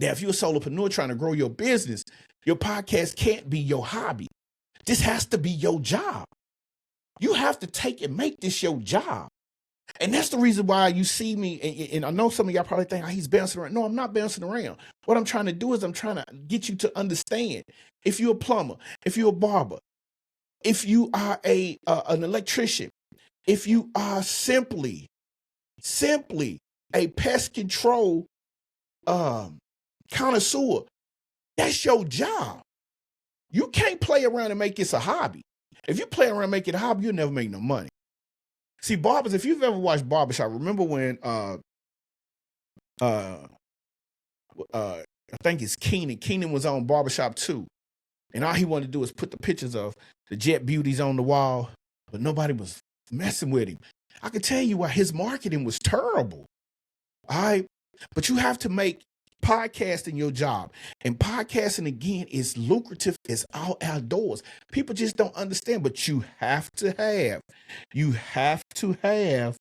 Now, if you're a solopreneur trying to grow your business, your podcast can't be your hobby. This has to be your job. You have to take and make this your job. And that's the reason why you see me, and I know some of y'all probably think, he's bouncing around. No, I'm not bouncing around. What I'm trying to do is I'm trying to get you to understand. If you're a plumber, if you're a barber, if you are an electrician, if you are simply a pest control connoisseur, that's your job. You can't play around and make this a hobby. If you play around and make it a hobby, you'll never make no money. See, barbers, if you've ever watched Barbershop, remember when I think it's Keenan. Keenan was on Barbershop 2. And all he wanted to do was put the pictures of the jet beauties on the wall, but nobody was messing with him. I can tell you why. His marketing was terrible. All right. But you have to make podcasting your job. And podcasting, again, is lucrative. It's all outdoors. People just don't understand, but you have to have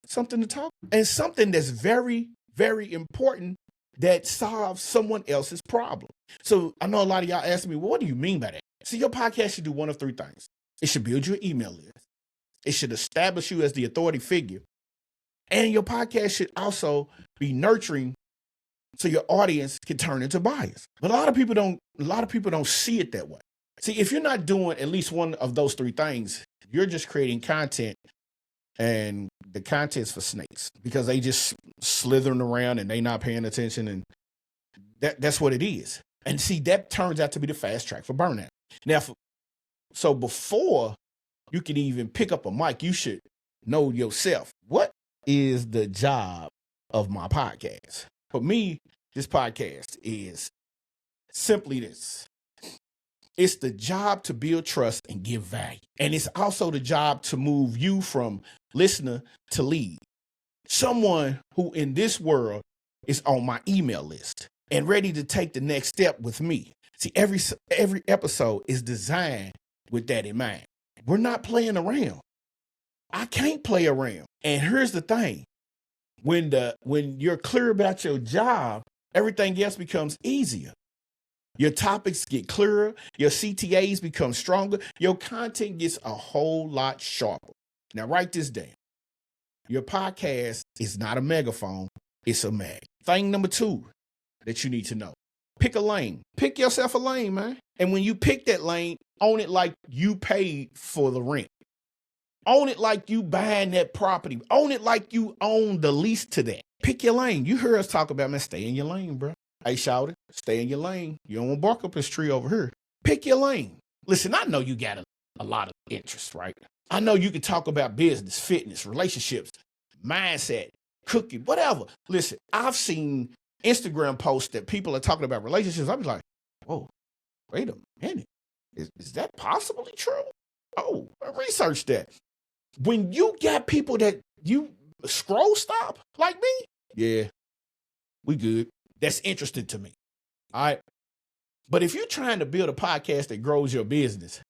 something to talk about. And something that's very, very important that solves someone else's problem. So I know a lot of y'all ask me, well, what do you mean by that? See, your podcast should do one of three things. It should build your email list. It should establish you as the authority figure. And your podcast should also be nurturing so your audience can turn into buyers. But a lot of people don't see it that way. See, if you're not doing at least one of those three things, you're just creating content, and the content's for snakes because they just slithering around and they not paying attention, and that's what it is. And see, that turns out to be the fast track for burnout. Now, so before you can even pick up a mic, you should know yourself. What is the job of my podcast? For me, this podcast is simply this. It's the job to build trust and give value. And it's also the job to move you from listener to lead. Someone who in this world is on my email list and ready to take the next step with me. See, every episode is designed with that in mind. We're not playing around. I can't play around. And here's the thing. When you're clear about your job, everything else becomes easier. Your topics get clearer. Your CTAs become stronger. Your content gets a whole lot sharper. Now, write this down. Your podcast is not a megaphone. It's a mag. Thing number 2 that you need to know. Pick a lane. Pick yourself a lane, man. And when you pick that lane, own it like you paid for the rent. Own it like you buying that property. Own it like you own the lease to that. Pick your lane. You heard us talk about, man, stay in your lane, bro. Hey, shout it. Stay in your lane. You don't want to bark up this tree over here. Pick your lane. Listen, I know you got a lot of interest, right? I know you can talk about business, fitness, relationships, mindset, cooking, whatever. Listen, I've seen Instagram posts that people are talking about relationships. I'm like, whoa, wait a minute. Is that possibly true? Oh, I researched that. When you got people that you scroll stop like me, yeah, we good. That's interesting to me. All right. But if you're trying to build a podcast that grows your business,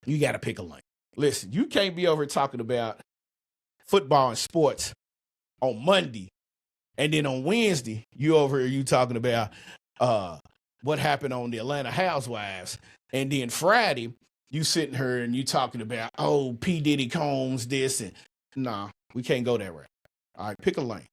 you got to pick a lane. Listen, you can't be over talking about football and sports on Monday, and then on Wednesday, you talking about what happened on the Atlanta Housewives, and then Friday, you sitting here and you talking about, oh, P. Diddy Combs this, and nah, we can't go that way. All right, pick a lane.